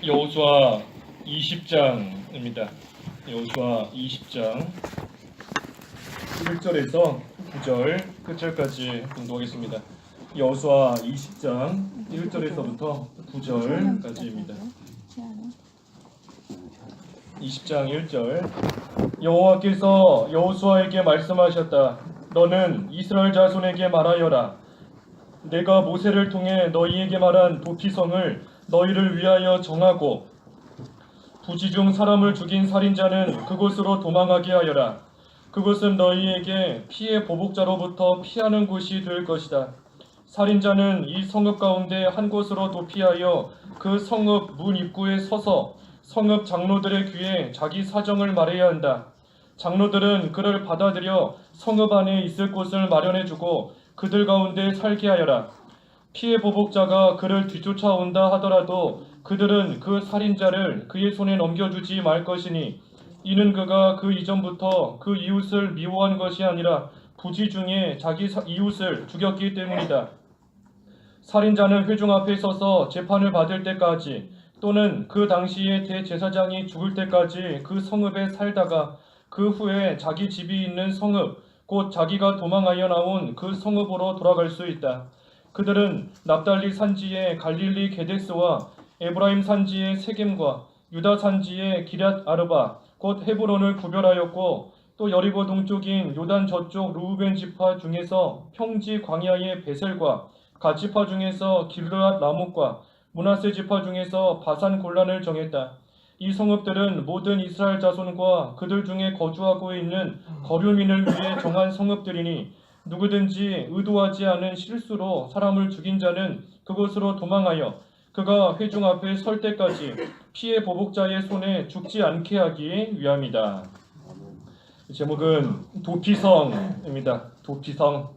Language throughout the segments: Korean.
여호수아 20장입니다. 여호수아 20장 1절에서 9절 끝절까지 공부하겠습니다. 여호수아 20장 1절에서부터 9절까지입니다. 20장 1절 여호와께서 여호수아에게 말씀하셨다. 너는 이스라엘 자손에게 말하여라. 내가 모세를 통해 너희에게 말한 도피성을 너희를 위하여 정하고 부지 중 사람을 죽인 살인자는 그곳으로 도망하게 하여라. 그곳은 너희에게 피해 보복자로부터 피하는 곳이 될 것이다. 살인자는 이 성읍 가운데 한 곳으로 도피하여 그 성읍 문 입구에 서서 성읍 장로들의 귀에 자기 사정을 말해야 한다. 장로들은 그를 받아들여 성읍 안에 있을 곳을 마련해주고 그들 가운데 살게 하여라. 피해 보복자가 그를 뒤쫓아온다 하더라도 그들은 그 살인자를 그의 손에 넘겨주지 말 것이니 이는 그가 그 이전부터 그 이웃을 미워한 것이 아니라 부지 중에 자기 이웃을 죽였기 때문이다. 살인자는 회중 앞에 서서 재판을 받을 때까지 또는 그 당시에 대제사장이 죽을 때까지 그 성읍에 살다가 그 후에 자기 집이 있는 성읍 곧 자기가 도망하여 나온 그 성읍으로 돌아갈 수 있다. 그들은 납달리 산지의 갈릴리 게데스와 에브라임 산지의 세겜과 유다 산지의 기럇 아르바 곧 헤브론을 구별하였고 또 여리고 동쪽인 요단 저쪽 루우벤 지파 중에서 평지 광야의 베셀과 갓 지파 중에서 길르앗 라못과 므낫세 지파 중에서 바산 골란을 정했다. 이 성읍들은 모든 이스라엘 자손과 그들 중에 거주하고 있는 거류민을 위해 정한 성읍들이니 누구든지 의도하지 않은 실수로 사람을 죽인 자는 그곳으로 도망하여 그가 회중 앞에 설 때까지 피해 보복자의 손에 죽지 않게 하기 위함이다. 제목은 도피성입니다. 도피성.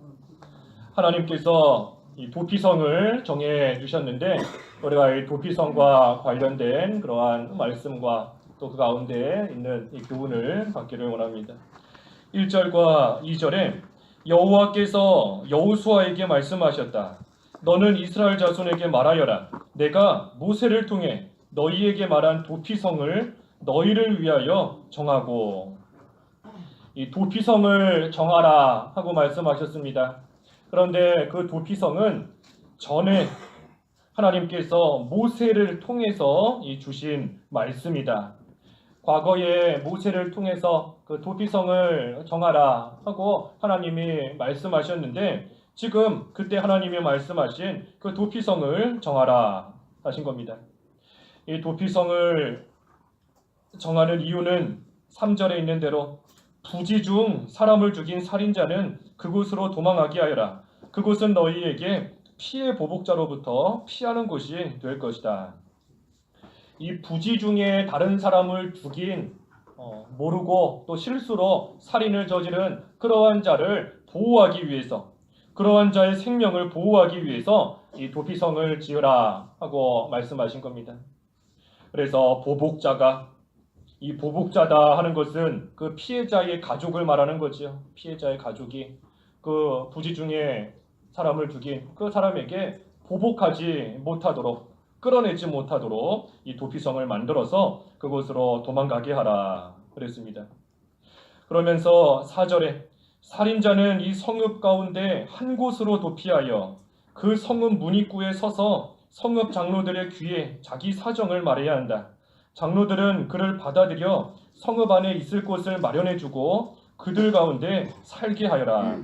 하나님께서 이 도피성을 정해 주셨는데 우리가 이 도피성과 관련된 그러한 말씀과 또 그 가운데 있는 이 교훈을 받기를 원합니다. 1절과 2절에 여호와께서 여호수아에게 말씀하셨다. 너는 이스라엘 자손에게 말하여라. 내가 모세를 통해 너희에게 말한 도피성을 너희를 위하여 정하고. 이 도피성을 정하라 하고 말씀하셨습니다. 그런데 그 도피성은 전에 하나님께서 모세를 통해서 주신 말씀이다. 과거에 모세를 통해서 그 도피성을 정하라 하고 하나님이 말씀하셨는데 지금 그때 하나님이 말씀하신 그 도피성을 정하라 하신 겁니다. 이 도피성을 정하는 이유는 3절에 있는 대로 부지 중 사람을 죽인 살인자는 그곳으로 도망하게 하여라. 그곳은 너희에게 피해 보복자로부터 피하는 곳이 될 것이다. 이 부지 중에 다른 사람을 죽인 모르고 또 실수로 살인을 저지른 그러한 자를 보호하기 위해서 그러한 자의 생명을 보호하기 위해서 이 도피성을 지으라 하고 말씀하신 겁니다. 그래서 보복자가 이 보복자다 하는 것은 그 피해자의 가족을 말하는 거지요. 피해자의 가족이 그 부지 중에 사람을 죽인 그 사람에게 보복하지 못하도록 끌어내지 못하도록 이 도피성을 만들어서 그곳으로 도망가게 하라 그랬습니다. 그러면서 4절에 살인자는 이 성읍 가운데 한 곳으로 도피하여 그 성읍 문입구에 서서 성읍 장로들의 귀에 자기 사정을 말해야 한다. 장로들은 그를 받아들여 성읍 안에 있을 곳을 마련해주고 그들 가운데 살게 하여라.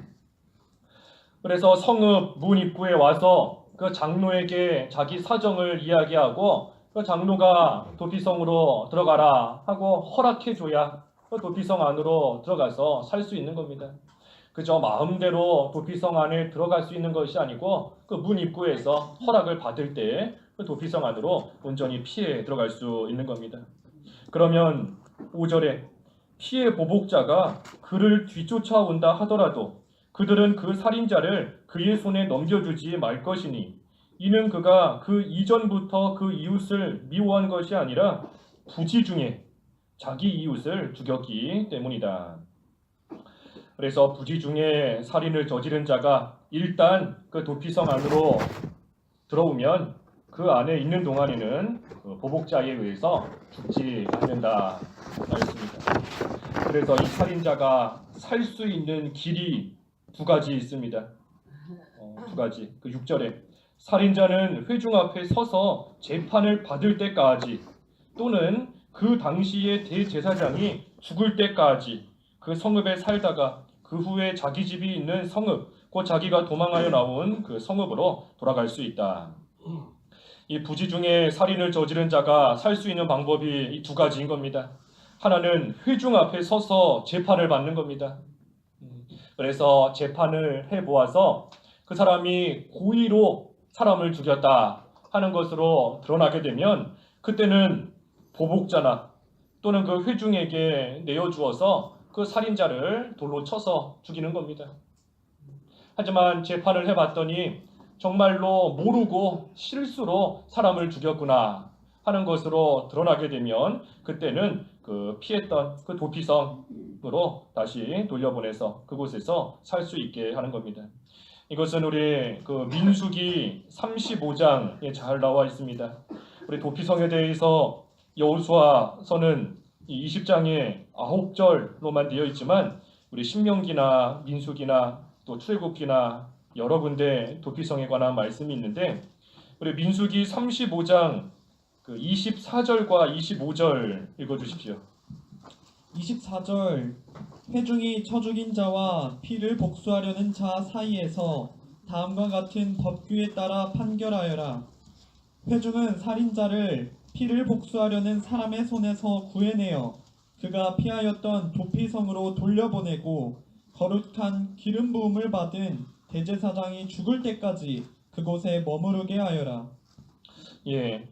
그래서 성읍 문 입구에 와서 그 장로에게 자기 사정을 이야기하고 그 장로가 도피성으로 들어가라 하고 허락해줘야 그 도피성 안으로 들어가서 살 수 있는 겁니다. 그저 마음대로 도피성 안에 들어갈 수 있는 것이 아니고 그 문 입구에서 허락을 받을 때 그 도피성 안으로 온전히 피해 들어갈 수 있는 겁니다. 그러면 5절에 피해 보복자가 그를 뒤쫓아온다 하더라도 그들은 그 살인자를 그의 손에 넘겨주지 말 것이니 이는 그가 그 이전부터 그 이웃을 미워한 것이 아니라 부지 중에 자기 이웃을 죽였기 때문이다. 그래서 부지 중에 살인을 저지른 자가 일단 그 도피성 안으로 들어오면 그 안에 있는 동안에는 그 보복자에 의해서 죽지 않는다 하였습니다. 그래서 이 살인자가 살 수 있는 길이 두 가지 있습니다. 두 가지. 그 6절에 살인자는 회중 앞에 서서 재판을 받을 때까지 또는 그 당시의 대제사장이 죽을 때까지 그 성읍에 살다가 그 후에 자기 집이 있는 성읍, 곧 자기가 도망하여 나온 그 성읍으로 돌아갈 수 있다. 이 부지 중에 살인을 저지른 자가 살 수 있는 방법이 이 두 가지인 겁니다. 하나는 회중 앞에 서서 재판을 받는 겁니다. 그래서 재판을 해보아서 그 사람이 고의로 사람을 죽였다 하는 것으로 드러나게 되면 그때는 보복자나 또는 그 회중에게 내어주어서 그 살인자를 돌로 쳐서 죽이는 겁니다. 하지만 재판을 해봤더니 정말로 모르고 실수로 사람을 죽였구나 하는 것으로 드러나게 되면 그때는 그 피했던 그 도피성으로 다시 돌려보내서 그곳에서 살 수 있게 하는 겁니다. 이것은 우리 그 민수기 35장에 잘 나와 있습니다. 우리 도피성에 대해서 여호수아서는 이 20장에 9절로만 되어 있지만 우리 신명기나 민수기나 또 출애굽기나 여러 군데 도피성에 관한 말씀이 있는데 우리 민수기 35장 그 24절과 25절 읽어주십시오. 24절 회중이 쳐 죽인 자와 피를 복수하려는 자 사이에서 다음과 같은 법규에 따라 판결하여라. 회중은 살인자를 피를 복수하려는 사람의 손에서 구해내어 그가 피하였던 도피성으로 돌려보내고 거룩한 기름 부음을 받은 대제사장이 죽을 때까지 그곳에 머무르게 하여라. 예,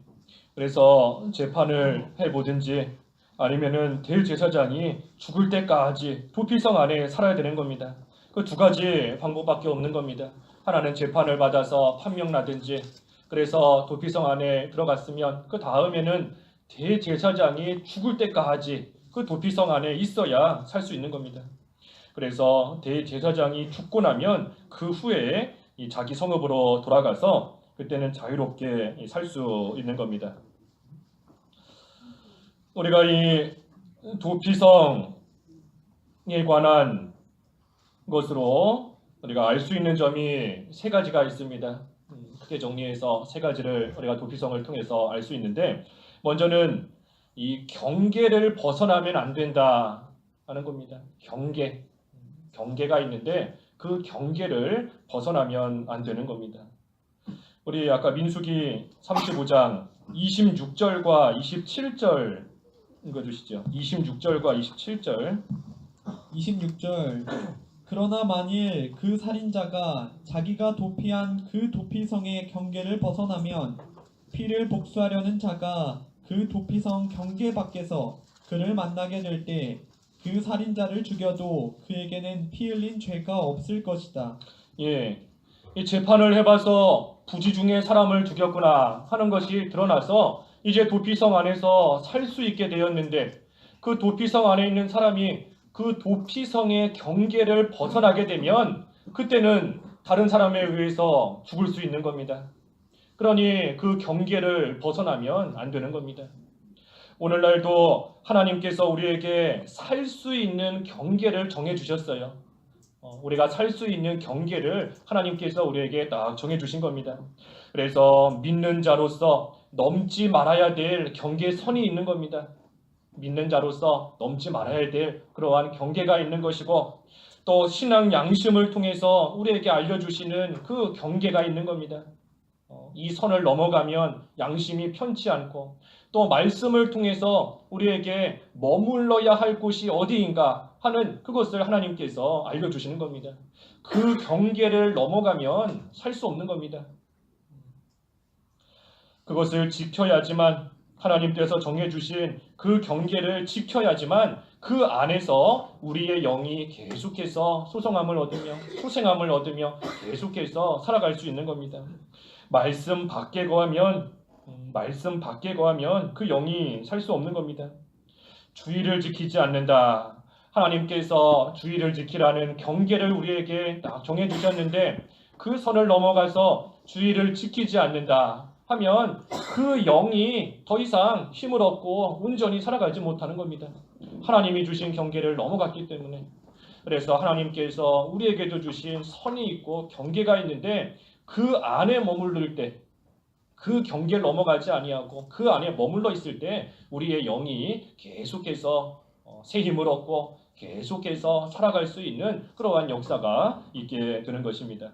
그래서 재판을 해보든지 아니면은 대제사장이 죽을 때까지 도피성 안에 살아야 되는 겁니다. 그 두 가지 방법밖에 없는 겁니다. 하나는 재판을 받아서 판명나든지 그래서 도피성 안에 들어갔으면 그 다음에는 대제사장이 죽을 때까지 그 도피성 안에 있어야 살 수 있는 겁니다. 그래서 대제사장이 죽고 나면 그 후에 이 자기 성읍으로 돌아가서 그때는 자유롭게 살 수 있는 겁니다. 우리가 이 도피성에 관한 것으로 우리가 알 수 있는 점이 세 가지가 있습니다. 크게 정리해서 세 가지를 우리가 도피성을 통해서 알 수 있는데 먼저는 이 경계를 벗어나면 안 된다 하는 겁니다. 경계가 있는데 그 경계를 벗어나면 안 되는 겁니다. 우리 아까 민수기 35장 26절과 27절 읽어주시죠. 26절과 27절. 26절 그러나 만일 그 살인자가 자기가 도피한 그 도피성의 경계를 벗어나면 피를 복수하려는 자가 그 도피성 경계 밖에서 그를 만나게 될 때 그 살인자를 죽여도 그에게는 피 흘린 죄가 없을 것이다. 예, 이 재판을 해봐서 부지 중에 사람을 죽였구나 하는 것이 드러나서 이제 도피성 안에서 살 수 있게 되었는데 그 도피성 안에 있는 사람이 그 도피성의 경계를 벗어나게 되면 그때는 다른 사람에 의해서 죽을 수 있는 겁니다. 그러니 그 경계를 벗어나면 안 되는 겁니다. 오늘날도 하나님께서 우리에게 살 수 있는 경계를 정해 주셨어요. 우리가 살 수 있는 경계를 하나님께서 우리에게 딱 정해 주신 겁니다. 그래서 믿는 자로서 넘지 말아야 될 경계선이 있는 겁니다. 믿는 자로서 넘지 말아야 될 그러한 경계가 있는 것이고 또 신앙 양심을 통해서 우리에게 알려주시는 그 경계가 있는 겁니다. 이 선을 넘어가면 양심이 편치 않고 또 말씀을 통해서 우리에게 머물러야 할 곳이 어디인가 하는 그것을 하나님께서 알려주시는 겁니다. 그 경계를 넘어가면 살 수 없는 겁니다. 그것을 지켜야지만 하나님께서 정해주신 그 경계를 지켜야지만 그 안에서 우리의 영이 계속해서 소성함을 얻으며 소생함을 얻으며 계속해서 살아갈 수 있는 겁니다. 말씀 밖에 거하면 그 영이 살 수 없는 겁니다. 주의를 지키지 않는다. 하나님께서 주의를 지키라는 경계를 우리에게 딱 정해주셨는데 그 선을 넘어가서 주의를 지키지 않는다 하면 그 영이 더 이상 힘을 얻고 온전히 살아가지 못하는 겁니다. 하나님이 주신 경계를 넘어갔기 때문에. 그래서 하나님께서 우리에게도 주신 선이 있고 경계가 있는데 그 안에 머무를 때, 그 경계를 넘어가지 아니하고 그 안에 머물러 있을 때 우리의 영이 계속해서 새 힘을 얻고 계속해서 살아갈 수 있는 그러한 역사가 있게 되는 것입니다.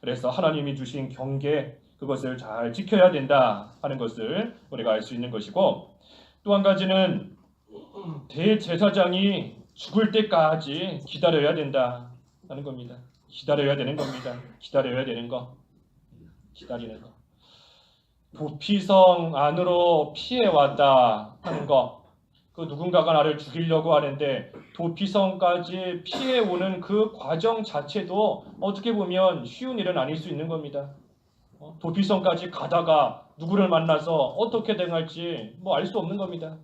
그래서 하나님이 주신 경계, 그것을 잘 지켜야 된다 하는 것을 우리가 알 수 있는 것이고, 또 한 가지는 대제사장이 죽을 때까지 기다려야 된다 하는 겁니다. 기다려야 되는 겁니다. 기다려야 되는 거. 기다리는 거. 도피성 안으로 피해왔다 하는 거. 그 누군가가 나를 죽이려고 하는데 도피성까지 피해오는 그 과정 자체도 어떻게 보면 쉬운 일은 아닐 수 있는 겁니다. 도피성까지 가다가 누구를 만나서 어떻게 행할지 알 수 없는 겁니다.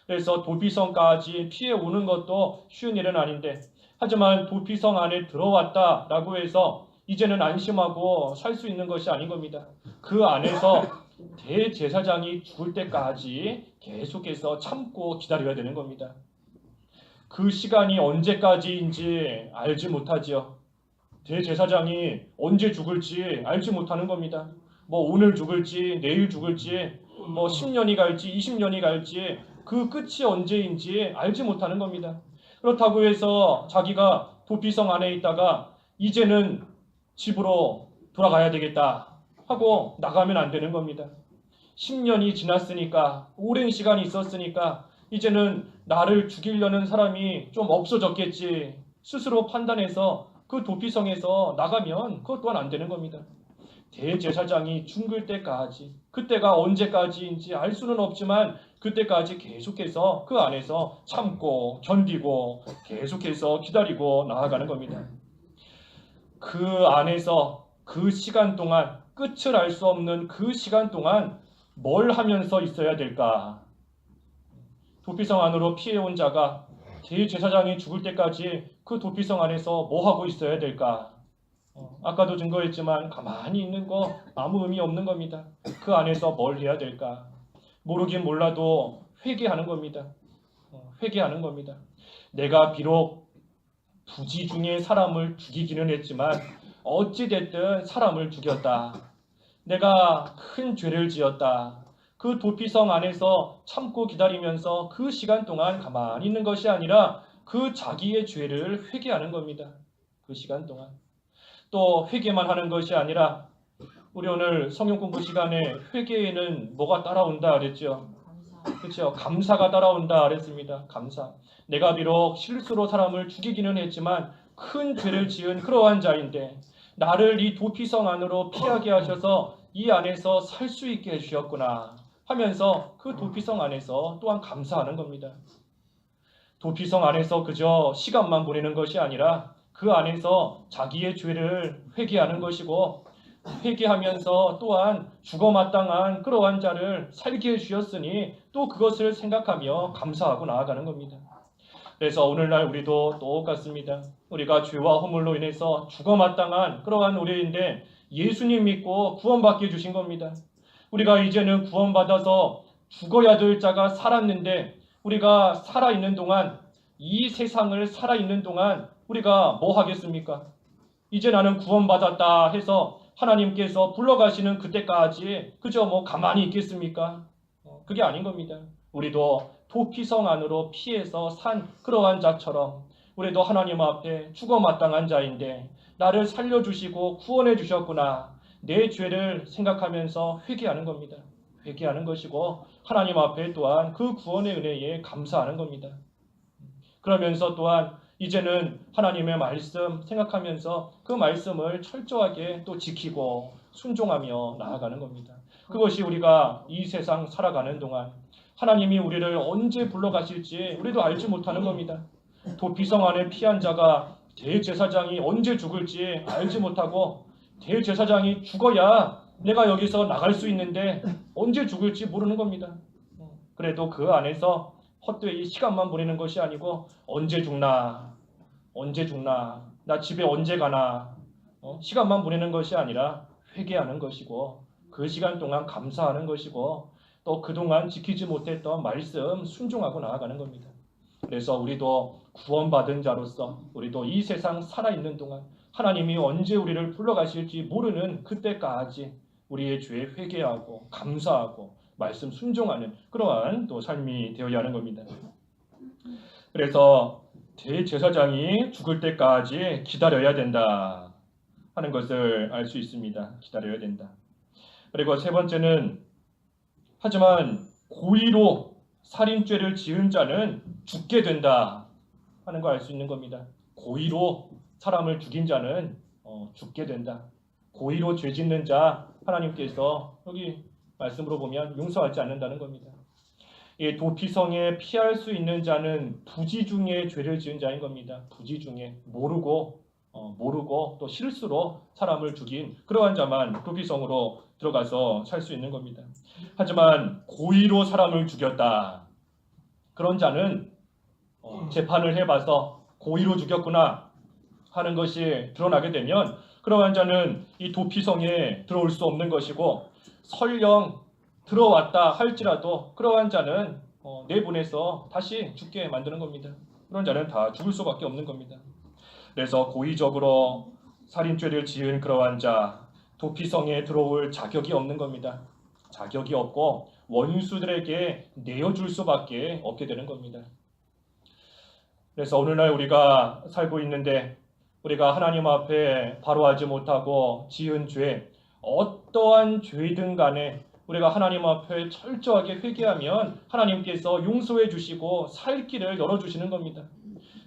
그래서 도피성까지 피해오는 것도 쉬운 일은 아닌데, 하지만 도피성 안에 들어왔다라고 해서 이제는 안심하고 살 수 있는 것이 아닌 겁니다. 그 안에서 대제사장이 죽을 때까지 계속해서 참고 기다려야 되는 겁니다. 그 시간이 언제까지인지 알지 못하지요. 대제사장이 언제 죽을지 알지 못하는 겁니다. 오늘 죽을지 내일 죽을지 10년이 갈지 20년이 갈지 그 끝이 언제인지 알지 못하는 겁니다. 그렇다고 해서 자기가 도피성 안에 있다가 이제는 집으로 돌아가야 되겠다 하고 나가면 안 되는 겁니다. 10년이 지났으니까, 오랜 시간이 있었으니까 이제는 나를 죽이려는 사람이 좀 없어졌겠지 스스로 판단해서 그 도피성에서 나가면 그것 또한 안 되는 겁니다. 대제사장이 죽을 때까지, 그때가 언제까지인지 알 수는 없지만 그때까지 계속해서 그 안에서 참고 견디고 계속해서 기다리고 나아가는 겁니다. 그 안에서 그 시간 동안, 끝을 알 수 없는 그 시간 동안 뭘 하면서 있어야 될까? 도피성 안으로 피해온 자가 대제사장이 죽을 때까지 그 도피성 안에서 뭐 하고 있어야 될까? 아까도 증거했지만 가만히 있는 거 아무 의미 없는 겁니다. 그 안에서 뭘 해야 될까? 모르긴 몰라도 회개하는 겁니다. 회개하는 겁니다. 내가 비록 부지 중에 사람을 죽이기는 했지만 어찌됐든 사람을 죽였다. 내가 큰 죄를 지었다. 그 도피성 안에서 참고 기다리면서 그 시간 동안 가만히 있는 것이 아니라 그 자기의 죄를 회개하는 겁니다. 그 시간 동안. 또 회개만 하는 것이 아니라 우리 오늘 성경 공부 시간에 회개에는 뭐가 따라온다 그랬죠? 그렇죠? 감사가 따라온다 그랬습니다. 감사. 내가 비록 실수로 사람을 죽이기는 했지만 큰 죄를 지은 그러한 자인데 나를 이 도피성 안으로 피하게 하셔서 이 안에서 살 수 있게 해주셨구나 하면서 그 도피성 안에서 또한 감사하는 겁니다. 도피성 안에서 그저 시간만 보내는 것이 아니라 그 안에서 자기의 죄를 회개하는 것이고, 회개하면서 또한 죽어마땅한 그러한 자를 살게 해주셨으니 또 그것을 생각하며 감사하고 나아가는 겁니다. 그래서 오늘날 우리도 똑같습니다. 우리가 죄와 허물로 인해서 죽어마땅한 그러한 우리인데 예수님 믿고 구원받게 해주신 겁니다. 우리가 이제는 구원받아서 죽어야 될 자가 살았는데 우리가 살아있는 동안, 이 세상을 살아있는 동안 우리가 뭐 하겠습니까? 이제 나는 구원받았다 해서 하나님께서 불러가시는 그때까지 그저 가만히 있겠습니까? 그게 아닌 겁니다. 우리도 도피성 안으로 피해서 산 그러한 자처럼 우리도 하나님 앞에 죽어마땅한 자인데 나를 살려주시고 구원해 주셨구나. 내 죄를 생각하면서 회개하는 겁니다. 회개하는 것이고 하나님 앞에 또한 그 구원의 은혜에 감사하는 겁니다. 그러면서 또한 이제는 하나님의 말씀 생각하면서 그 말씀을 철저하게 또 지키고 순종하며 나아가는 겁니다. 그것이 우리가 이 세상 살아가는 동안 하나님이 우리를 언제 불러가실지 우리도 알지 못하는 겁니다. 도피성 안에 피한 자가 대제사장이 언제 죽을지 알지 못하고 대제사장이 죽어야 내가 여기서 나갈 수 있는데 언제 죽을지 모르는 겁니다. 그래도 그 안에서 헛되이 시간만 보내는 것이 아니고 언제 죽나, 나 집에 언제 가나 시간만 보내는 것이 아니라 회개하는 것이고 그 시간 동안 감사하는 것이고 또 그동안 지키지 못했던 말씀 순종하고 나아가는 겁니다. 그래서 우리도 구원받은 자로서 우리도 이 세상 살아있는 동안 하나님이 언제 우리를 불러가실지 모르는 그때까지 우리의 죄에 회개하고 감사하고 말씀 순종하는 그러한 또 삶이 되어야 하는 겁니다. 그래서 대제사장이 죽을 때까지 기다려야 된다 하는 것을 알 수 있습니다. 기다려야 된다. 그리고 세 번째는 하지만 고의로 살인죄를 지은 자는 죽게 된다 하는 걸 알 수 있는 겁니다. 고의로 사람을 죽인 자는 죽게 된다. 고의로 죄 짓는 자 하나님께서 여기 말씀으로 보면 용서하지 않는다는 겁니다. 이 도피성에 피할 수 있는 자는 부지 중에 죄를 지은 자인 겁니다. 부지 중에 모르고 또 실수로 사람을 죽인 그러한 자만 도피성으로 들어가서 살 수 있는 겁니다. 하지만 고의로 사람을 죽였다. 그런 자는 재판을 해봐서 고의로 죽였구나 하는 것이 드러나게 되면 그러한 자는 이 도피성에 들어올 수 없는 것이고 설령 들어왔다 할지라도 그러한 자는 내보내서 다시 죽게 만드는 겁니다. 그런 자는 다 죽을 수밖에 없는 겁니다. 그래서 고의적으로 살인죄를 지은 그러한 자 도피성에 들어올 자격이 없는 겁니다. 자격이 없고 원수들에게 내어줄 수밖에 없게 되는 겁니다. 그래서 오늘날 우리가 살고 있는데 우리가 하나님 앞에 바로하지 못하고 지은 죄 어떠한 죄든 간에 우리가 하나님 앞에 철저하게 회개하면 하나님께서 용서해 주시고 살 길을 열어주시는 겁니다.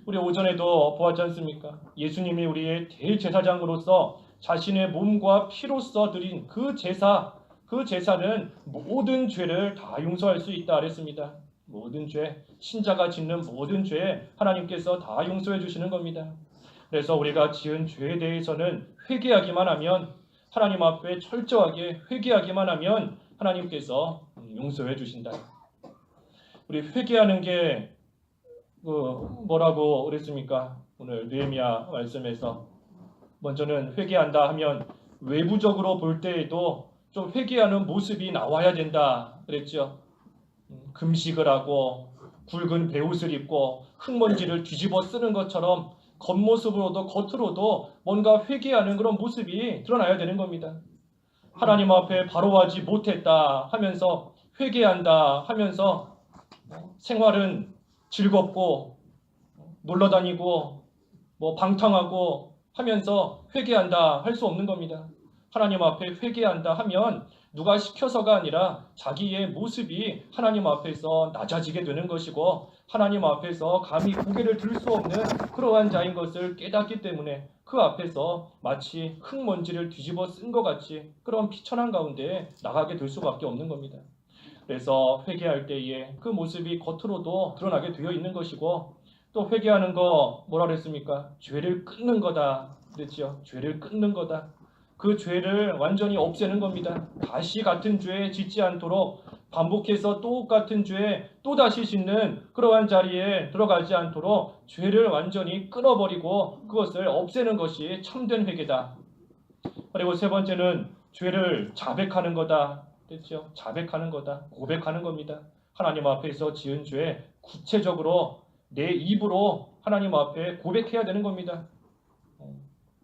우리 오전에도 보았지 않습니까? 예수님이 우리의 대제사장으로서 자신의 몸과 피로써 드린 그 제사는 모든 죄를 다 용서할 수 있다 그랬습니다. 모든 죄, 신자가 짓는 모든 죄 하나님께서 다 용서해 주시는 겁니다. 그래서 우리가 지은 죄에 대해서는 회개하기만 하면 하나님 앞에 철저하게 회개하기만 하면 하나님께서 용서해 주신다. 우리 회개하는 게 뭐라고 그랬습니까? 오늘 느헤미야 말씀에서 먼저는 회개한다 하면 외부적으로 볼 때에도 좀 회개하는 모습이 나와야 된다 그랬죠. 금식을 하고 굵은 베옷을 입고 흙먼지를 뒤집어 쓰는 것처럼 겉모습으로도 겉으로도 뭔가 회개하는 그런 모습이 드러나야 되는 겁니다. 하나님 앞에 바로하지 못했다 하면서 회개한다 하면서 생활은 즐겁고 놀러다니고 방탕하고 하면서 회개한다 할 수 없는 겁니다. 하나님 앞에 회개한다 하면 누가 시켜서가 아니라 자기의 모습이 하나님 앞에서 낮아지게 되는 것이고 하나님 앞에서 감히 고개를 들 수 없는 그러한 자인 것을 깨닫기 때문에 그 앞에서 마치 흙먼지를 뒤집어 쓴 것 같이 그런 비천한 가운데 나가게 될 수밖에 없는 겁니다. 그래서 회개할 때에 그 모습이 겉으로도 드러나게 되어 있는 것이고 또 회개하는 거 뭐라 그랬습니까? 죄를 끊는 거다 그랬죠. 죄를 끊는 거다. 그 죄를 완전히 없애는 겁니다. 다시 같은 죄에 짓지 않도록 반복해서 똑같은 죄에 또다시 짓는 그러한 자리에 들어가지 않도록 죄를 완전히 끊어버리고 그것을 없애는 것이 참된 회개다. 그리고 세 번째는 죄를 자백하는 거다. 됐죠? 자백하는 거다. 고백하는 겁니다. 하나님 앞에서 지은 죄 구체적으로 내 입으로 하나님 앞에 고백해야 되는 겁니다.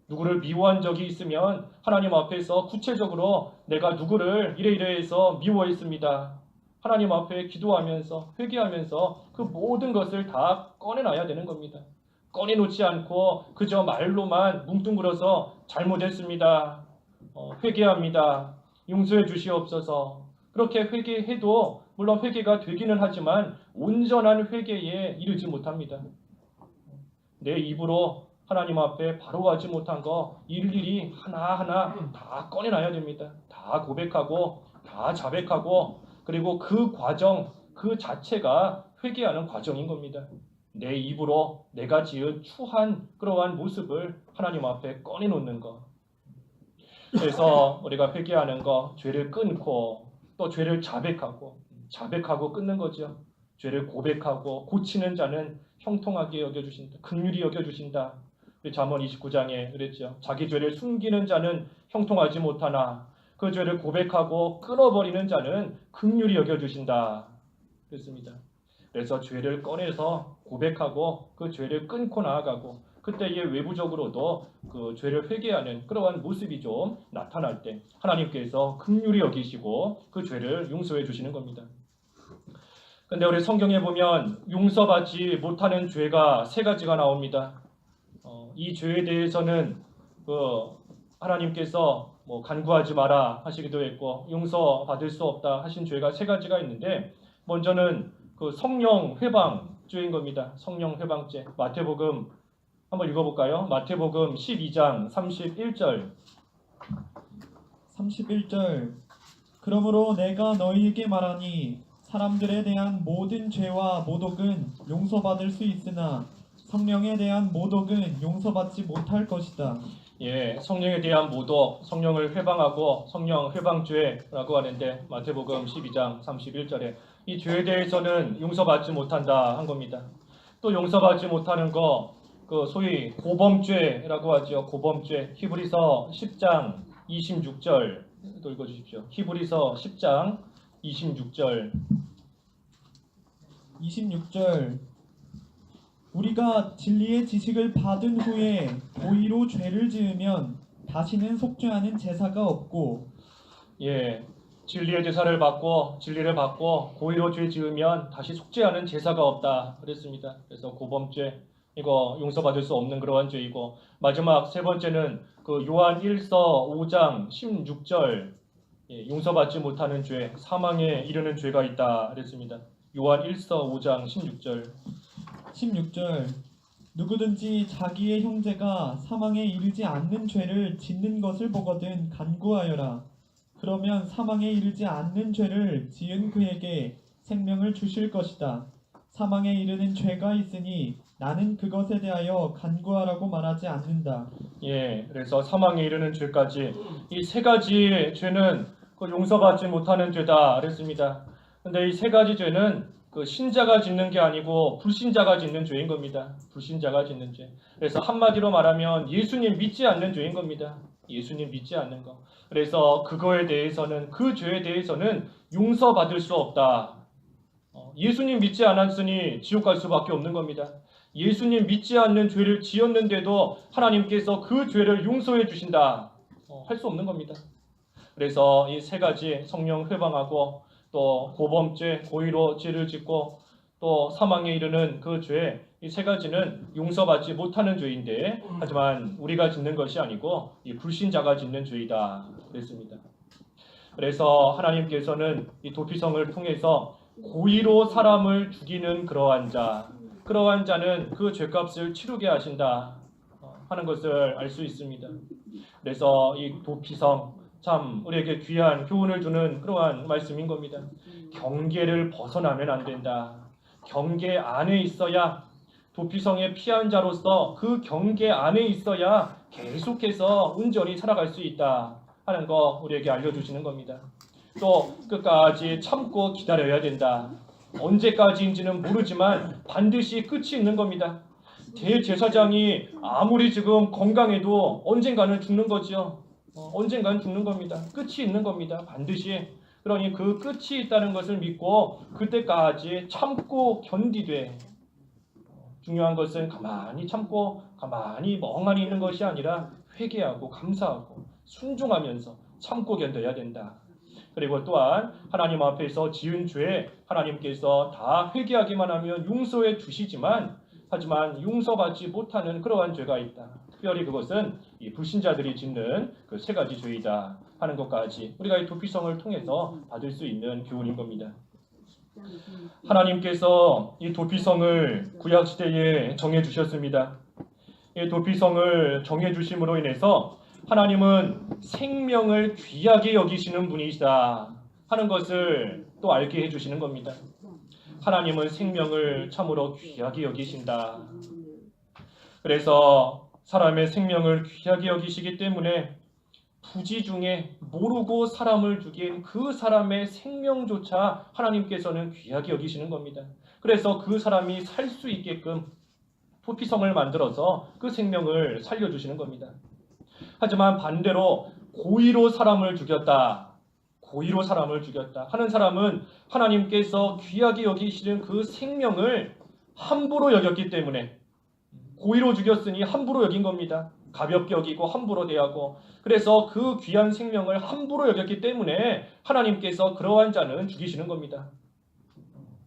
누구를 미워한 적이 있으면 하나님 앞에서 구체적으로 내가 누구를 이래이래해서 미워했습니다. 하나님 앞에 기도하면서 회개하면서 그 모든 것을 다 꺼내놔야 되는 겁니다. 꺼내놓지 않고 그저 말로만 뭉뚱그려서 잘못했습니다. 회개합니다. 용서해 주시옵소서. 그렇게 회개해도 물론 회개가 되기는 하지만 온전한 회개에 이르지 못합니다. 내 입으로 하나님 앞에 바로하지 못한 거 일일이 하나하나 다 꺼내놔야 됩니다. 다 고백하고 다 자백하고 그리고 그 과정 그 자체가 회개하는 과정인 겁니다. 내 입으로 내가 지은 추한 그러한 모습을 하나님 앞에 꺼내놓는 것. 그래서 우리가 회개하는 거 죄를 끊고 또 죄를 자백하고 끊는 거죠. 죄를 고백하고 고치는 자는 형통하게 여겨주신다. 긍휼히 여겨주신다. 우리 잠언 29장에 그랬죠. 자기 죄를 숨기는 자는 형통하지 못하나 그 죄를 고백하고 끊어버리는 자는 긍휼히 여겨주신다. 그랬습니다. 그래서 죄를 꺼내서 고백하고 그 죄를 끊고 나아가고 그때에 외부적으로도 그 죄를 회개하는 그러한 모습이 좀 나타날 때 하나님께서 긍휼히 여기시고 그 죄를 용서해 주시는 겁니다. 근데 우리 성경에 보면 용서받지 못하는 죄가 세 가지가 나옵니다. 이 죄에 대해서는 하나님께서 간구하지 마라 하시기도 했고 용서받을 수 없다 하신 죄가 세 가지가 있는데 먼저는 그 성령 회방 죄인 겁니다. 성령 회방죄. 마태복음 한번 읽어볼까요? 마태복음 12장 31절. 31절 그러므로 내가 너희에게 말하니 사람들에 대한 모든 죄와 모독은 용서받을 수 있으나 성령에 대한 모독은 용서받지 못할 것이다. 예, 성령에 대한 모독, 성령을 회방하고 성령 회방죄라고 하는데 마태복음 12장 31절에 이 죄에 대해서는 용서받지 못한다 한 겁니다. 또 용서받지 못하는 거 그 소위 고범죄라고 하죠. 고범죄. 히브리서 10장 26절 또 읽어주십시오. 히브리서 10장 26절. 26절 우리가 진리의 지식을 받은 후에 고의로 죄를 지으면 다시는 속죄하는 제사가 없고 예, 진리의 제사를 받고 진리를 받고 고의로 죄 지으면 다시 속죄하는 제사가 없다 그랬습니다. 그래서 고범죄 이거 용서받을 수 없는 그러한 죄이고 마지막 세 번째는 그 요한 1서 5장 16절 용서받지 못하는 죄 사망에 이르는 죄가 있다 그랬습니다. 요한 1서 5장 16절. 16절 누구든지 자기의 형제가 사망에 이르지 않는 죄를 짓는 것을 보거든 간구하여라. 그러면 사망에 이르지 않는 죄를 지은 그에게 생명을 주실 것이다. 사망에 이르는 죄가 있으니 나는 그것에 대하여 간구하라고 말하지 않는다. 예, 그래서 사망에 이르는 죄까지 이 세 가지 죄는 그 용서받지 못하는 죄다 그랬습니다. 근데 이 세 가지 죄는 그 신자가 짓는 게 아니고 불신자가 짓는 죄인 겁니다. 불신자가 짓는 죄. 그래서 한마디로 말하면 예수님 믿지 않는 죄인 겁니다. 예수님 믿지 않는 거. 그래서 그거에 대해서는 그 죄에 대해서는 용서받을 수 없다. 예수님 믿지 않았으니 지옥 갈 수밖에 없는 겁니다. 예수님 믿지 않는 죄를 지었는데도 하나님께서 그 죄를 용서해 주신다. 할 수 없는 겁니다. 그래서 이 세 가지 성령 회방하고 또 고범죄, 고의로 죄를 짓고 또 사망에 이르는 그 죄, 이 세 가지는 용서받지 못하는 죄인데 하지만 우리가 짓는 것이 아니고 이 불신자가 짓는 죄이다 그랬습니다. 그래서 하나님께서는 이 도피성을 통해서 고의로 사람을 죽이는 그러한 자는 그 죄값을 치르게 하신다 하는 것을 알 수 있습니다. 그래서 이 도피성 참 우리에게 귀한 교훈을 주는 그러한 말씀인 겁니다. 경계를 벗어나면 안 된다. 경계 안에 있어야 도피성의 피한 자로서 그 경계 안에 있어야 계속해서 온전히 살아갈 수 있다 하는 거 우리에게 알려주시는 겁니다. 또 끝까지 참고 기다려야 된다. 언제까지인지는 모르지만 반드시 끝이 있는 겁니다. 대제사장이 아무리 지금 건강해도 언젠가는 죽는 거지요. 언젠가는 죽는 겁니다. 끝이 있는 겁니다. 반드시. 그러니 그 끝이 있다는 것을 믿고 그때까지 참고 견디되 중요한 것은 가만히 참고 가만히 멍하니 있는 것이 아니라 회개하고 감사하고 순종하면서 참고 견뎌야 된다. 그리고 또한 하나님 앞에서 지은 죄 하나님께서 다 회개하기만 하면 용서해 주시지만 하지만 용서받지 못하는 그러한 죄가 있다. 특별히 그것은 이 불신자들이 짓는 그 세 가지 죄이다 하는 것까지 우리가 이 도피성을 통해서 받을 수 있는 교훈인 겁니다. 하나님께서 이 도피성을 구약시대에 정해주셨습니다. 이 도피성을 정해주심으로 인해서 하나님은 생명을 귀하게 여기시는 분이시다 하는 것을 또 알게 해주시는 겁니다. 하나님은 생명을 참으로 귀하게 여기신다. 그래서 사람의 생명을 귀하게 여기시기 때문에 부지 중에 모르고 사람을 죽인 그 사람의 생명조차 하나님께서는 귀하게 여기시는 겁니다. 그래서 그 사람이 살 수 있게끔 도피성을 만들어서 그 생명을 살려주시는 겁니다. 하지만 반대로 고의로 사람을 죽였다. 고의로 사람을 죽였다 하는 사람은 하나님께서 귀하게 여기시는 그 생명을 함부로 여겼기 때문에, 고의로 죽였으니 함부로 여긴 겁니다. 가볍게 여기고 함부로 대하고, 그래서 그 귀한 생명을 함부로 여겼기 때문에 하나님께서 그러한 자는 죽이시는 겁니다.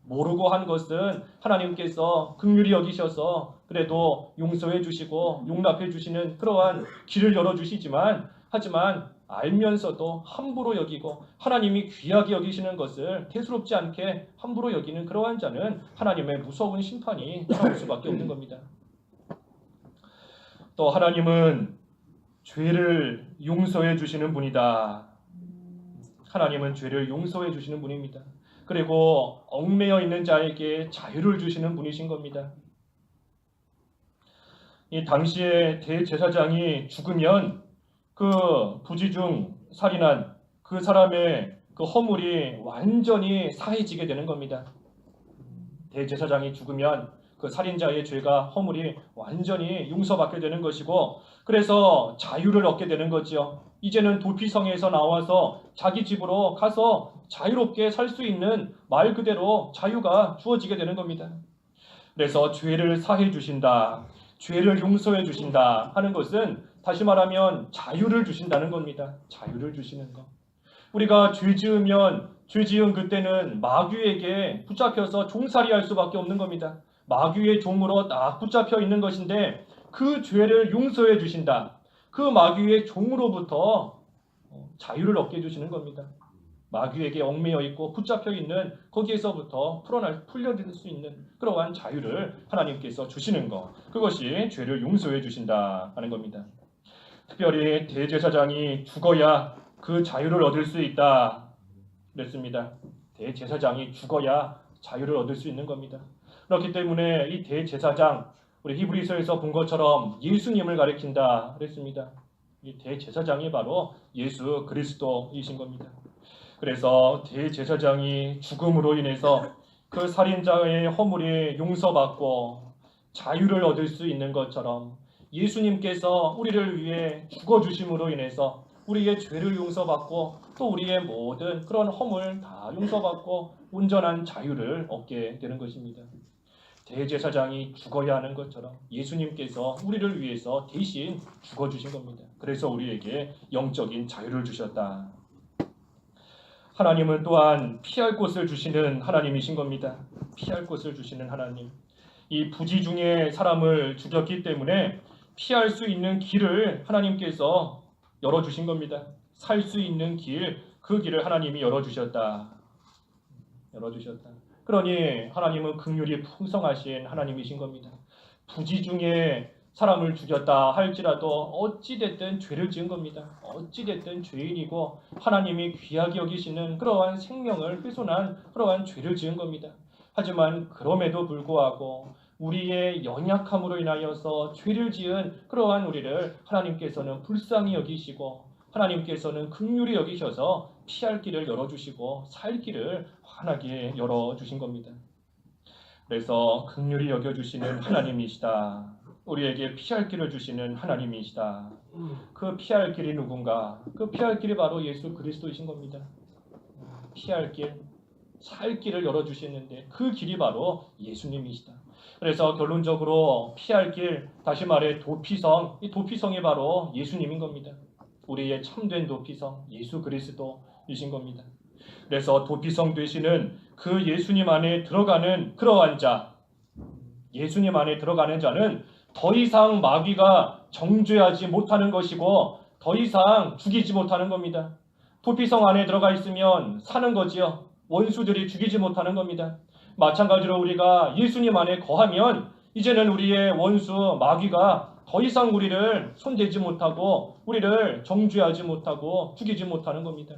모르고 한 것은 하나님께서 긍휼히 여기셔서 그래도 용서해 주시고 용납해 주시는 그러한 길을 열어주시지만, 하지만 알면서도 함부로 여기고 하나님이 귀하게 여기시는 것을 대수롭지 않게 함부로 여기는 그러한 자는 하나님의 무서운 심판이 따라올 수밖에 없는 겁니다. 또 하나님은 죄를 용서해 주시는 분이다. 하나님은 죄를 용서해 주시는 분입니다. 그리고 얽매여 있는 자에게 자유를 주시는 분이신 겁니다. 이 당시에 대제사장이 죽으면 그 부지중 살인한 그 사람의 그 허물이 완전히 사해지게 되는 겁니다. 대제사장이 죽으면 그 살인자의 죄가 허물이 완전히 용서받게 되는 것이고, 그래서 자유를 얻게 되는 거지요. 이제는 도피성에서 나와서 자기 집으로 가서 자유롭게 살 수 있는 말 그대로 자유가 주어지게 되는 겁니다. 그래서 죄를 사해 주신다, 죄를 용서해 주신다 하는 것은 다시 말하면 자유를 주신다는 겁니다. 자유를 주시는 것. 우리가 죄 지은 그때는 마귀에게 붙잡혀서 종살이할 수밖에 없는 겁니다. 마귀의 종으로 딱 붙잡혀 있는 것인데 그 죄를 용서해 주신다. 그 마귀의 종으로부터 자유를 얻게 해주시는 겁니다. 마귀에게 얽매여 있고 붙잡혀 있는 거기에서부터 풀려들 수 있는 그러한 자유를 하나님께서 주시는 것, 그것이 죄를 용서해 주신다 하는 겁니다. 특별히 대제사장이 죽어야 그 자유를 얻을 수 있다 그랬습니다. 대제사장이 죽어야 자유를 얻을 수 있는 겁니다. 그렇기 때문에 이 대제사장, 우리 히브리서에서 본 것처럼 예수님을 가리킨다 그랬습니다. 이 대제사장이 바로 예수 그리스도이신 겁니다. 그래서 대제사장이 죽음으로 인해서 그 살인자의 허물이 용서받고 자유를 얻을 수 있는 것처럼 예수님께서 우리를 위해 죽어주심으로 인해서 우리의 죄를 용서받고 또 우리의 모든 그런 허물 다 용서받고 온전한 자유를 얻게 되는 것입니다. 대제사장이 죽어야 하는 것처럼 예수님께서 우리를 위해서 대신 죽어주신 겁니다. 그래서 우리에게 영적인 자유를 주셨다. 하나님은 또한 피할 곳을 주시는 하나님이신 겁니다. 피할 곳을 주시는 하나님. 이 부지 중에 사람을 죽였기 때문에 피할 수 있는 길을 하나님께서 열어주신 겁니다. 살 수 있는 길, 그 길을 하나님이 열어주셨다. 그러니 하나님은 긍휼이 풍성하신 하나님이신 겁니다. 부지 중에 사람을 죽였다 할지라도 어찌됐든 죄를 지은 겁니다. 어찌됐든 죄인이고 하나님이 귀하게 여기시는 그러한 생명을 훼손한 그러한 죄를 지은 겁니다. 하지만 그럼에도 불구하고 우리의 연약함으로 인하여서 죄를 지은 그러한 우리를 하나님께서는 불쌍히 여기시고 하나님께서는 긍휼히 여기셔서 피할 길을 열어주시고 살 길을 환하게 열어주신 겁니다. 그래서 긍휼히 여겨주시는 하나님이시다. 우리에게 피할 길을 주시는 하나님이시다. 그 피할 길이 누군가? 그 피할 길이 바로 예수 그리스도이신 겁니다. 피할 길, 살 길을 열어주시는데 그 길이 바로 예수님이시다. 그래서 결론적으로 피할 길, 다시 말해 도피성, 이 도피성이 바로 예수님인 겁니다. 우리의 참된 도피성, 예수 그리스도이신 겁니다. 그래서 도피성 되시는 그 예수님 안에 들어가는 그러한 자, 예수님 안에 들어가는 자는 더 이상 마귀가 정죄하지 못하는 것이고 더 이상 죽이지 못하는 겁니다. 도피성 안에 들어가 있으면 사는 거지요. 원수들이 죽이지 못하는 겁니다. 마찬가지로 우리가 예수님 안에 거하면 이제는 우리의 원수 마귀가 더 이상 우리를 손대지 못하고 우리를 정죄하지 못하고 죽이지 못하는 겁니다.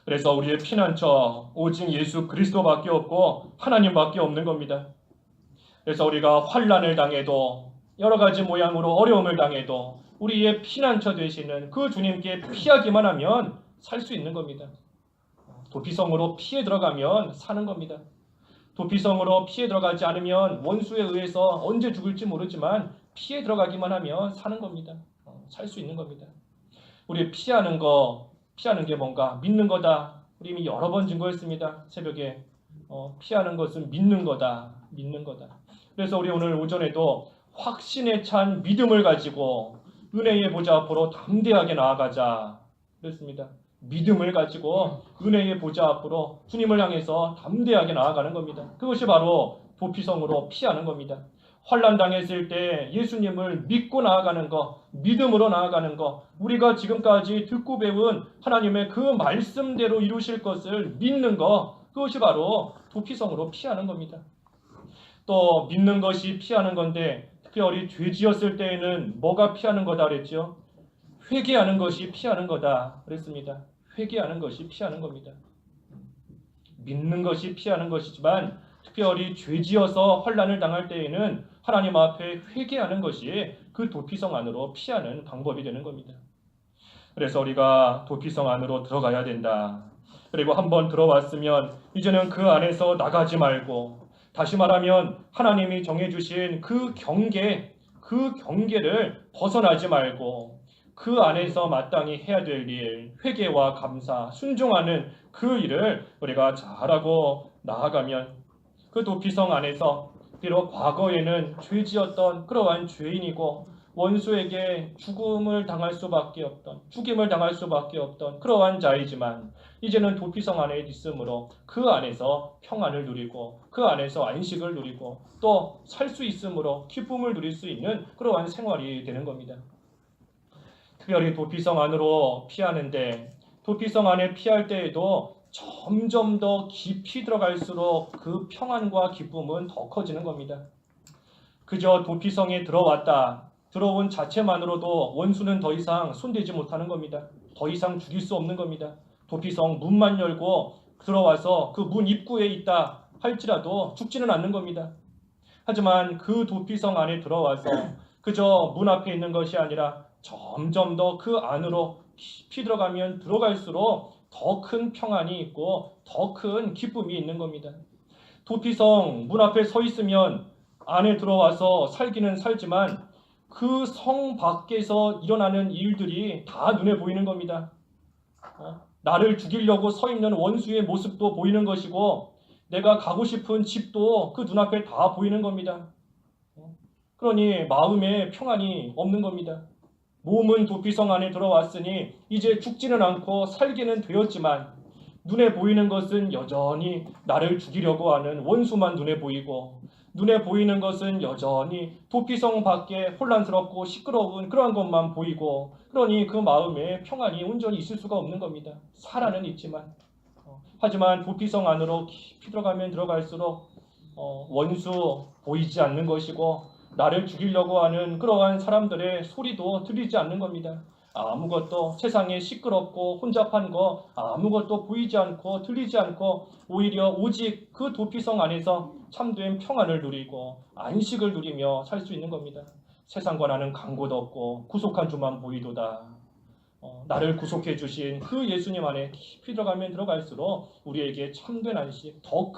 그래서 우리의 피난처 오직 예수 그리스도밖에 없고 하나님밖에 없는 겁니다. 그래서 우리가 환난을 당해도 여러 가지 모양으로 어려움을 당해도 우리의 피난처 되시는 그 주님께 피하기만 하면 살 수 있는 겁니다. 도피성으로 피해 들어가면 사는 겁니다. 도피성으로 피해 들어가지 않으면 원수에 의해서 언제 죽을지 모르지만 피해 들어가기만 하면 사는 겁니다. 살 수 있는 겁니다. 우리 피하는 게 뭔가? 믿는 거다. 우리 이미 여러 번 증거했습니다. 새벽에 피하는 것은 믿는 거다. 믿는 거다. 그래서 우리 오늘 오전에도 확신에 찬 믿음을 가지고 은혜의 보좌 앞으로 담대하게 나아가자 그랬습니다. 믿음을 가지고 은혜의 보좌 앞으로 주님을 향해서 담대하게 나아가는 겁니다. 그것이 바로 도피성으로 피하는 겁니다. 환난 당했을 때 예수님을 믿고 나아가는 것, 믿음으로 나아가는 것, 우리가 지금까지 듣고 배운 하나님의 그 말씀대로 이루실 것을 믿는 것, 그것이 바로 도피성으로 피하는 겁니다. 또 믿는 것이 피하는 건데 특별히 죄 지었을 때에는 뭐가 피하는 거다 그랬죠? 회개하는 것이 피하는 거다 그랬습니다. 회개하는 것이 피하는 겁니다. 믿는 것이 피하는 것이지만 특별히 죄 지어서 환난을 당할 때에는 하나님 앞에 회개하는 것이 그 도피성 안으로 피하는 방법이 되는 겁니다. 그래서 우리가 도피성 안으로 들어가야 된다. 그리고 한번 들어왔으면 이제는 그 안에서 나가지 말고, 다시 말하면 하나님이 정해주신 그 경계를 벗어나지 말고 그 안에서 마땅히 해야 될 일, 회개와 감사, 순종하는 그 일을 우리가 잘하고 나아가면 그 도피성 안에서 비록 과거에는 죄지었던 그러한 죄인이고 원수에게 죽임을 당할 수밖에 없던 그러한 자이지만 이제는 도피성 안에 있으므로 그 안에서 평안을 누리고 그 안에서 안식을 누리고 또 살 수 있으므로 기쁨을 누릴 수 있는 그러한 생활이 되는 겁니다. 특별히 도피성 안으로 피하는데 도피성 안에 피할 때에도 점점 더 깊이 들어갈수록 그 평안과 기쁨은 더 커지는 겁니다. 그저 도피성에 들어온 자체만으로도 원수는 더 이상 손대지 못하는 겁니다. 더 이상 죽일 수 없는 겁니다. 도피성 문만 열고 들어와서 그 문 입구에 있다 할지라도 죽지는 않는 겁니다. 하지만 그 도피성 안에 들어와서 그저 문 앞에 있는 것이 아니라 점점 더 그 안으로 깊이 들어가면 들어갈수록 더 큰 평안이 있고 더 큰 기쁨이 있는 겁니다. 도피성 문 앞에 서 있으면 안에 들어와서 살기는 살지만 그 성 밖에서 일어나는 일들이 다 눈에 보이는 겁니다. 나를 죽이려고 서 있는 원수의 모습도 보이는 것이고 내가 가고 싶은 집도 그 눈앞에 다 보이는 겁니다. 그러니 마음에 평안이 없는 겁니다. 몸은 도피성 안에 들어왔으니 이제 죽지는 않고 살기는 되었지만 눈에 보이는 것은 여전히 나를 죽이려고 하는 원수만 눈에 보이고 눈에 보이는 것은 여전히 도피성 밖에 혼란스럽고 시끄러운 그러한 것만 보이고 그러니 그 마음에 평안이 온전히 있을 수가 없는 겁니다. 살아는 있지만 하지만 도피성 안으로 깊이 들어가면 들어갈수록 원수 보이지 않는 것이고 나를 죽이려고 하는 그러한 사람들의 소리도 들리지 않는 겁니다. 아무것도 세상에 시끄럽고 혼잡한 거 아무것도 보이지 않고 들리지 않고 오히려 오직 그 도피성 안에서 참된 평안을 누리고 안식을 누리며 살 수 있는 겁니다. 세상과 나는 간고도 없고 구속한 주만 보이도다. 나를 구속해 주신 그 예수님 안에 깊이 들어가면 들어갈수록 우리에게 참된 안식, 더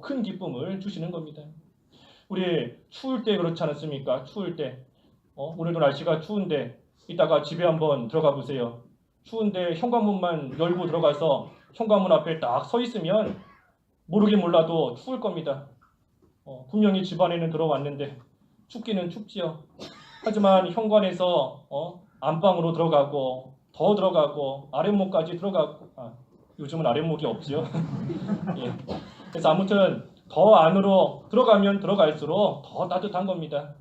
큰 기쁨을 주시는 겁니다. 우리 추울 때 그렇지 않습니까? 추울 때 오늘도 날씨가 추운데 이따가 집에 한번 들어가 보세요. 추운데 현관문만 열고 들어가서 현관문 앞에 딱 서 있으면 모르긴 몰라도 추울 겁니다. 분명히 집 안에는 들어왔는데 춥기는 춥지요. 하지만 현관에서 안방으로 들어가고 더 들어가고 아랫목까지 들어가고 요즘은 아랫목이 없지요. 예. 그래서 아무튼 더 안으로 들어가면 들어갈수록 더 따뜻한 겁니다.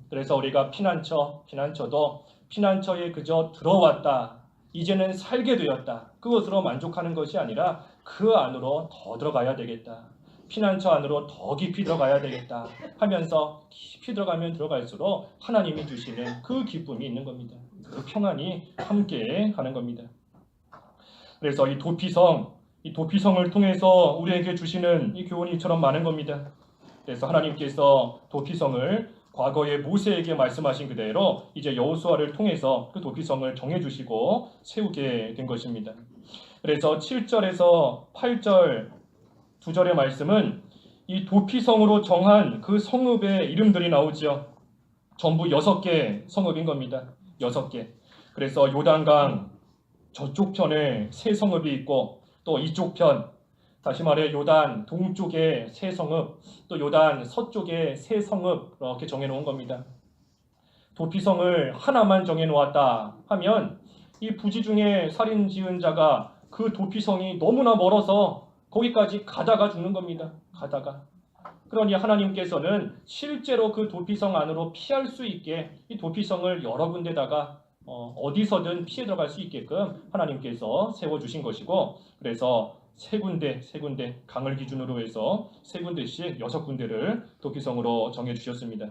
그래서 우리가 피난처도 피난처에 그저 들어왔다. 이제는 살게 되었다. 그것으로 만족하는 것이 아니라 그 안으로 더 들어가야 되겠다. 피난처 안으로 더 깊이 들어가야 되겠다 하면서 깊이 들어가면 들어갈수록 하나님이 주시는 그 기쁨이 있는 겁니다. 그 평안이 함께 가는 겁니다. 그래서 이 도피성을 통해서 우리에게 주시는 이 교훈이 이처럼 많은 겁니다. 그래서 하나님께서 도피성을 과거에 모세에게 말씀하신 그대로 이제 여호수아를 통해서 그 도피성을 정해주시고 세우게 된 것입니다. 그래서 7절에서 8절 2절의 말씀은 이 도피성으로 정한 그 성읍의 이름들이 나오죠. 전부 6개 성읍인 겁니다. 6개. 그래서 요단강 저쪽 편에 세 성읍이 있고 또 이쪽 편, 다시 말해 요단 동쪽에 세 성읍, 또 요단 서쪽에 세 성읍 이렇게 정해놓은 겁니다. 도피성을 하나만 정해놓았다 하면 이 부지 중에 살인 지은 자가 그 도피성이 너무나 멀어서 거기까지 가다가 죽는 겁니다. 가다가. 그러니 하나님께서는 실제로 그 도피성 안으로 피할 수 있게 이 도피성을 여러 군데다가 어디서든 피해 들어갈 수 있게끔 하나님께서 세워주신 것이고, 그래서 세 군데 강을 기준으로 해서 세 군데씩 6군데를 도피성으로 정해주셨습니다.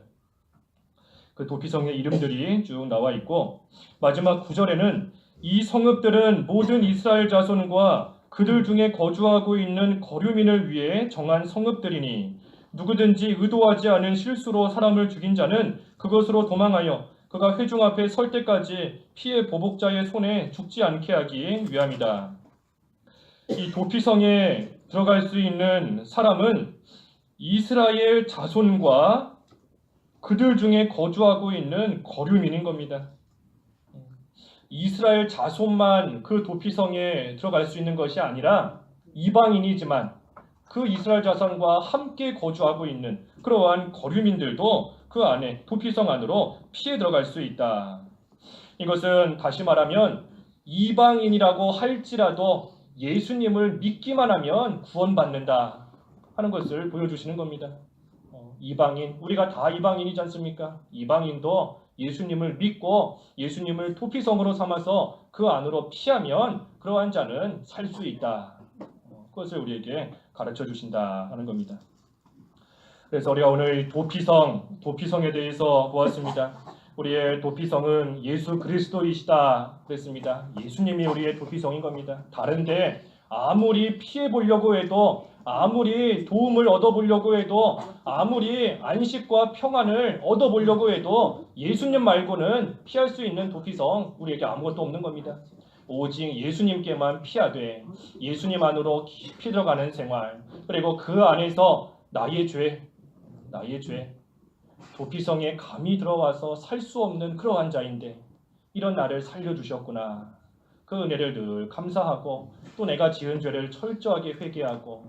그 도피성의 이름들이 쭉 나와 있고, 마지막 9절에는 이 성읍들은 모든 이스라엘 자손과 그들 중에 거주하고 있는 거류민을 위해 정한 성읍들이니 누구든지 의도하지 않은 실수로 사람을 죽인 자는 그것으로 도망하여 그가 회중 앞에 설 때까지 피해 보복자의 손에 죽지 않게 하기 위함이다. 이 도피성에 들어갈 수 있는 사람은 이스라엘 자손과 그들 중에 거주하고 있는 거류민인 겁니다. 이스라엘 자손만 그 도피성에 들어갈 수 있는 것이 아니라 이방인이지만 그 이스라엘 자손과 함께 거주하고 있는 그러한 거류민들도 그 안에 도피성 안으로 피해 들어갈 수 있다. 이것은 다시 말하면 이방인이라고 할지라도 예수님을 믿기만 하면 구원받는다 하는 것을 보여주시는 겁니다. 이방인, 우리가 다 이방인이지 않습니까? 이방인도 예수님을 믿고 예수님을 도피성으로 삼아서 그 안으로 피하면 그러한 자는 살 수 있다. 그것을 우리에게 가르쳐 주신다 하는 겁니다. 그래서 우리가 오늘 도피성에 대해서 보았습니다. 우리의 도피성은 예수 그리스도이시다 그랬습니다. 예수님이 우리의 도피성인 겁니다. 다른데 아무리 피해 보려고 해도, 아무리 도움을 얻어보려고 해도, 아무리 안식과 평안을 얻어보려고 해도 예수님 말고는 피할 수 있는 도피성 우리에게 아무것도 없는 겁니다. 오직 예수님께만 피하되 예수님 안으로 깊이 들어가는 생활, 그리고 그 안에서 나의 죄, 도피성에 감히 들어와서 살 수 없는 그러한 자인데 이런 나를 살려주셨구나. 그 은혜를 늘 감사하고 또 내가 지은 죄를 철저하게 회개하고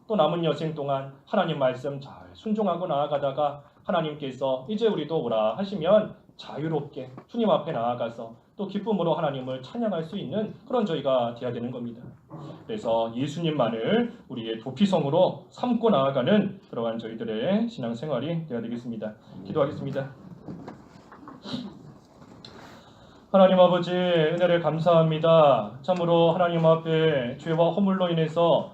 또 남은 여생 동안 하나님 말씀 잘 순종하고 나아가다가 하나님께서 이제 우리도 오라 하시면 자유롭게 주님 앞에 나아가서 또 기쁨으로 하나님을 찬양할 수 있는 그런 저희가 되어야 되는 겁니다. 그래서 예수님만을 우리의 도피성으로 삼고 나아가는 그러한 저희들의 신앙생활이 되어야 되겠습니다. 기도하겠습니다. 하나님 아버지, 은혜를 감사합니다. 참으로 하나님 앞에 죄와 허물로 인해서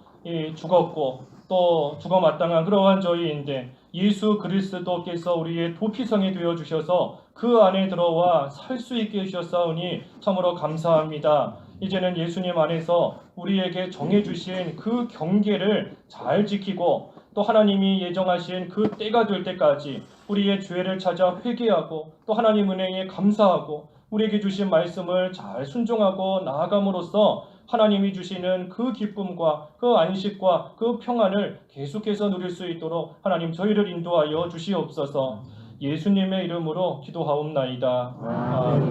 죽었고 또 죽어 마땅한 그러한 저희인데 예수 그리스도께서 우리의 도피성이 되어 주셔서 그 안에 들어와 살 수 있게 해주셨사오니 참으로 감사합니다. 이제는 예수님 안에서 우리에게 정해주신 그 경계를 잘 지키고 또 하나님이 예정하신 그 때가 될 때까지 우리의 죄를 찾아 회개하고 또 하나님 은혜에 감사하고 우리에게 주신 말씀을 잘 순종하고 나아감으로써 하나님이 주시는 그 기쁨과 그 안식과 그 평안을 계속해서 누릴 수 있도록 하나님 저희를 인도하여 주시옵소서. 예수님의 이름으로 기도하옵나이다. 아멘.